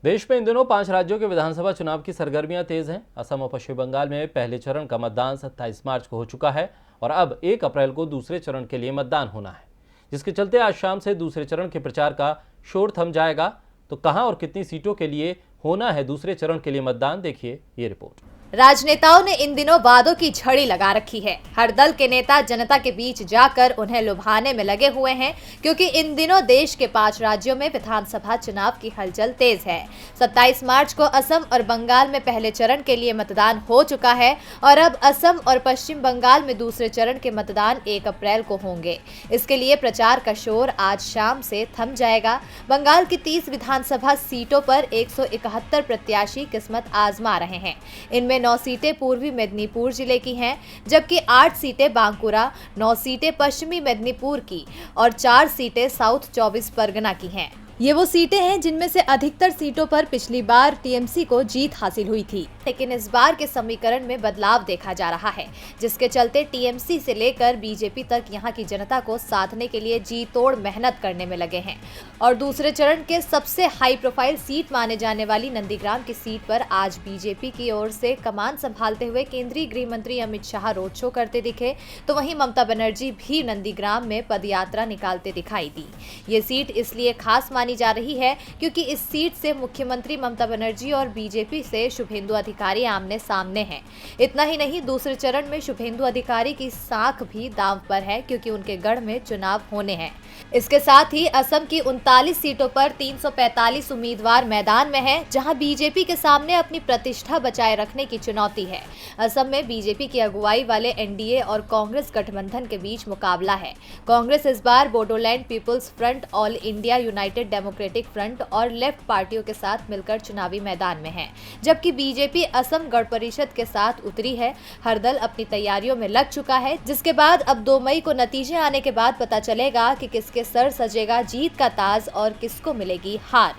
देश में इन दिनों 5 राज्यों के विधानसभा चुनाव की सरगर्मियां तेज हैं। असम और पश्चिम बंगाल में पहले चरण का मतदान 27 मार्च को हो चुका है और अब 1 अप्रैल को दूसरे चरण के लिए मतदान होना है, जिसके चलते आज शाम से दूसरे चरण के प्रचार का शोर थम जाएगा। तो कहां और कितनी सीटों के लिए होना है दूसरे चरण के लिए मतदान, देखिए ये रिपोर्ट। राजनेताओं ने इन दिनों वादों की झड़ी लगा रखी है। हर दल के नेता जनता के बीच जाकर उन्हें लुभाने में लगे हुए हैं, क्योंकि इन दिनों देश के 5 राज्यों में विधानसभा चुनाव की हलचल तेज है। 27 मार्च को असम और बंगाल में पहले चरण के लिए मतदान हो चुका है और अब असम और पश्चिम बंगाल में दूसरे चरण के मतदान 1 अप्रैल को होंगे। इसके लिए प्रचार का शोर आज शाम से थम जाएगा। बंगाल की 30 विधानसभा सीटों पर 171 प्रत्याशी किस्मत आजमा रहे हैं। इनमें 9 सीटें पूर्वी मेदिनीपुर जिले की हैं, जबकि 8 सीटें बांकुरा, 9 सीटें पश्चिमी मेदिनीपुर की और 4 सीटें साउथ 24 परगना की हैं। ये वो सीटें हैं जिनमें से अधिकतर सीटों पर पिछली बार टीएमसी को जीत हासिल हुई थी, लेकिन इस बार के समीकरण में बदलाव देखा जा रहा है, जिसके चलते टीएमसी से लेकर बीजेपी तक यहां की जनता को साधने के लिए जी तोड़ मेहनत करने में लगे हैं। और दूसरे चरण के सबसे हाई प्रोफाइल सीट माने जाने वाली नंदीग्राम की सीट पर आज बीजेपी की ओर से कमान संभालते हुए केंद्रीय गृह मंत्री अमित शाह रोड शो करते दिखे, तो वहीं ममता बनर्जी भी नंदीग्राम में पदयात्रा निकालते दिखाई दी। ये सीट इसलिए खास मानी जा रही है क्योंकि इस सीट से मुख्यमंत्री ममता बनर्जी और बीजेपी से शुभेंदु अधिकारी आमने सामने हैं। इतना ही नहीं, दूसरे चरण में शुभेंदु अधिकारी की साख भी दांव पर है, क्योंकि उनके गढ़ में चुनाव होने हैं। इसके साथ ही असम की 39 सीटों पर 345 उम्मीदवार मैदान में हैं, जहां बीजेपी के सामने अपनी प्रतिष्ठा बचाए रखने की चुनौती है। असम में बीजेपी की अगुवाई वाले एनडीए और कांग्रेस गठबंधन के बीच मुकाबला है। कांग्रेस इस बार बोडोलैंड पीपुल्स फ्रंट, ऑल इंडिया यूनाइटेड डेमोक्रेटिक फ्रंट और लेफ्ट पार्टियों के साथ मिलकर चुनावी मैदान में है, जबकि बीजेपी असम गण परिषद के साथ उतरी है। हर दल अपनी तैयारियों में लग चुका है, जिसके बाद अब 2 मई को नतीजे आने के बाद पता चलेगा कि किसके सर सजेगा जीत का ताज और किसको मिलेगी हार।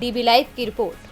डीबी लाइव की रिपोर्ट।